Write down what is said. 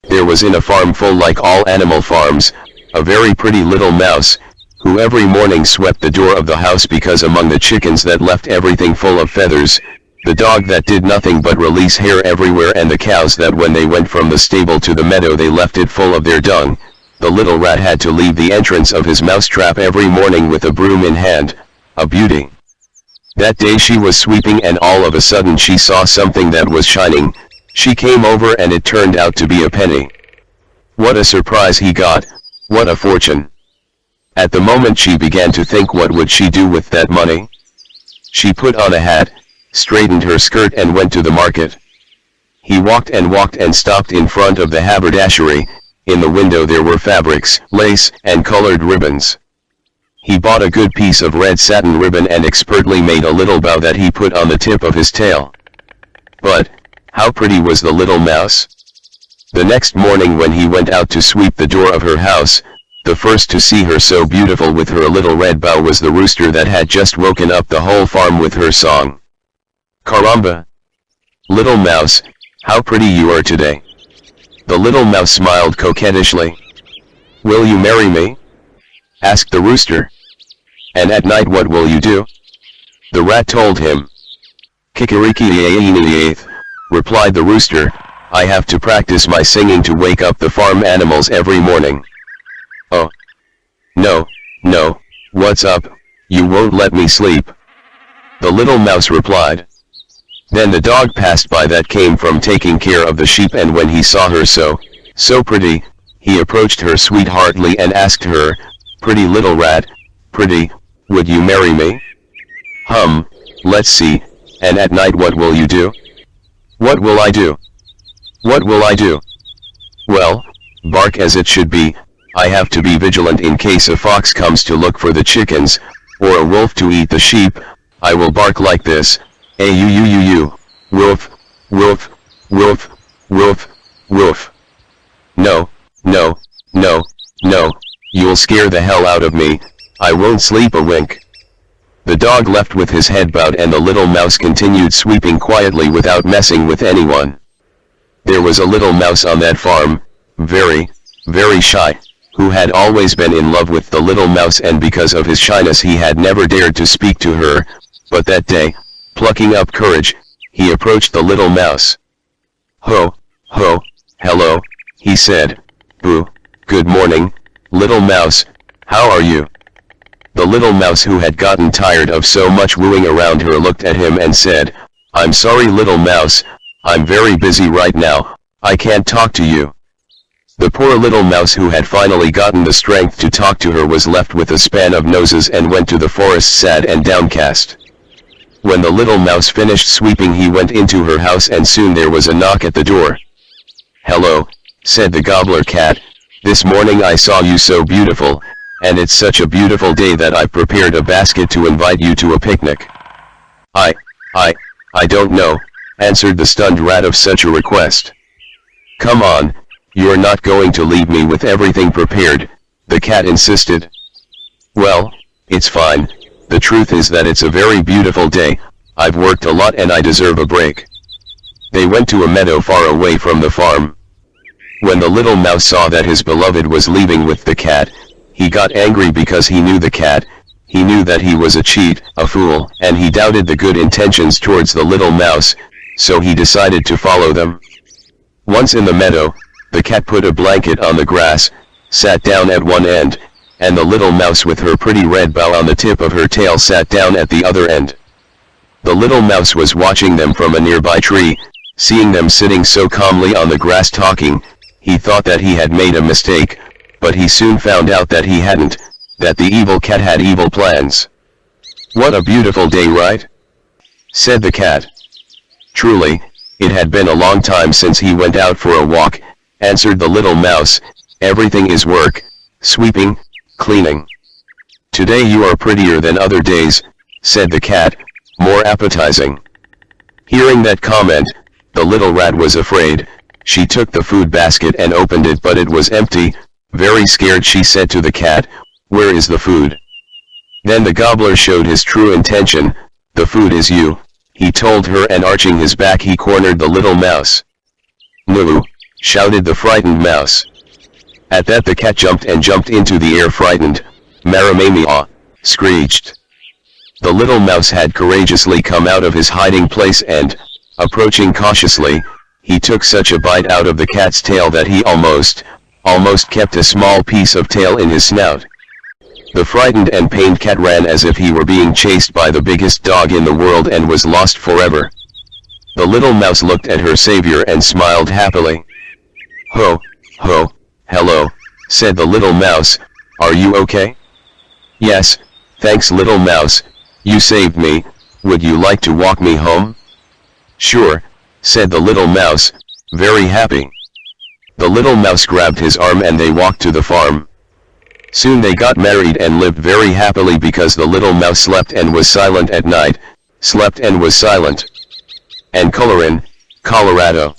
There was in a farm full like all animal farms, a very pretty little mouse, who every morning swept the door of the house because among the chickens that left everything full of feathers, the dog that did nothing but release hair everywhere, and the cows that when they went from the stable to the meadow they left it full of their dung, the little rat had to leave the entrance of his mousetrap every morning with a broom in hand, a beauty. That day she was sweeping and all of a sudden she saw something that was shining. She came over and it turned out to be a penny. What a surprise he got, what a fortune. At the moment she began to think what would she do with that money. She put on a hat, straightened her skirt and went to the market. He walked and stopped in front of the haberdashery. In the window there were fabrics, lace, and colored ribbons. He bought a good piece of red satin ribbon and expertly made a little bow that he put on the tip of his tail. But, how pretty was the little mouse? The next morning when he went out to sweep the door of her house, the first to see her so beautiful with her little red bow was the rooster that had just woken up the whole farm with her song. Caramba! Little mouse, how pretty you are today. The little mouse smiled coquettishly. Will you marry me? Asked the rooster. And at night what will you do? The rat told him. Kikariki-eighth, replied the rooster, I have to practice my singing to wake up the farm animals every morning. Oh. No, what's up, you won't let me sleep? The little mouse replied. Then the dog passed by that came from taking care of the sheep, and when he saw her so pretty, he approached her sweetheartedly and asked her, Pretty little rat, pretty, would you marry me? Let's see, and at night what will you do? What will I do? What will I do? Well, bark as it should be. I have to be vigilant in case a fox comes to look for the chickens, or a wolf to eat the sheep. I will bark like this, A-U-U-U-U, woof, woof, woof, woof, woof. No, you'll scare the hell out of me, I won't sleep a wink. The dog left with his head bowed and the little mouse continued sweeping quietly without messing with anyone. There was a little mouse on that farm, very shy, who had always been in love with the little mouse, and because of his shyness he had never dared to speak to her, but that day, plucking up courage, he approached the little mouse. Ho, hello, he said. Boo, good morning, little mouse, how are you? The little mouse, who had gotten tired of so much wooing around her, looked at him and said, I'm sorry little mouse, I'm very busy right now, I can't talk to you. The poor little mouse, who had finally gotten the strength to talk to her, was left with a span of noses and went to the forest sad and downcast. When the little mouse finished sweeping he went into her house, and soon there was a knock at the door. Hello, said the gobbler cat, this morning I saw you so beautiful, and it's such a beautiful day that I prepared a basket to invite you to a picnic. I don't know, answered the stunned rat, of such a request. Come on, you're not going to leave me with everything prepared, the cat insisted. Well, it's fine, the truth is that it's a very beautiful day, I've worked a lot and I deserve a break. They went to a meadow far away from the farm. When the little mouse saw that his beloved was leaving with the cat, he got angry because he knew the cat, he knew that he was a cheat, a fool, and he doubted the good intentions towards the little mouse, so he decided to follow them. Once in the meadow, the cat put a blanket on the grass, sat down at one end, and the little mouse with her pretty red bow on the tip of her tail sat down at the other end. The little mouse was watching them from a nearby tree. Seeing them sitting so calmly on the grass talking, he thought that he had made a mistake, but he soon found out that he hadn't, that the evil cat had evil plans. What a beautiful day, right? Said the cat. Truly, it had been a long time since he went out for a walk, answered the little mouse. Everything is work, sweeping, cleaning. Today you are prettier than other days, said the cat, more appetizing. Hearing that comment, the little rat was afraid. She took the food basket and opened it, but it was empty. Very scared, she said to the cat, Where is the food? Then the gobbler showed his true intention. The food is you, he told her, and arching his back he cornered the little mouse. No, shouted the frightened mouse. At that the cat jumped into the air frightened, Maramamia, screeched. The little mouse had courageously come out of his hiding place and, approaching cautiously, he took such a bite out of the cat's tail that he almost kept a small piece of tail in his snout. The frightened and pained cat ran as if he were being chased by the biggest dog in the world and was lost forever. The little mouse looked at her savior and smiled happily. "Ho, ho, hello," said the little mouse, "are you okay?" "Yes, thanks little mouse, you saved me, would you like to walk me home?" "Sure," said the little mouse, very happy. The little mouse grabbed his arm and they walked to the farm. Soon they got married and lived very happily because the little mouse slept and was silent at night, slept and was silent. And Colorin, Colorado.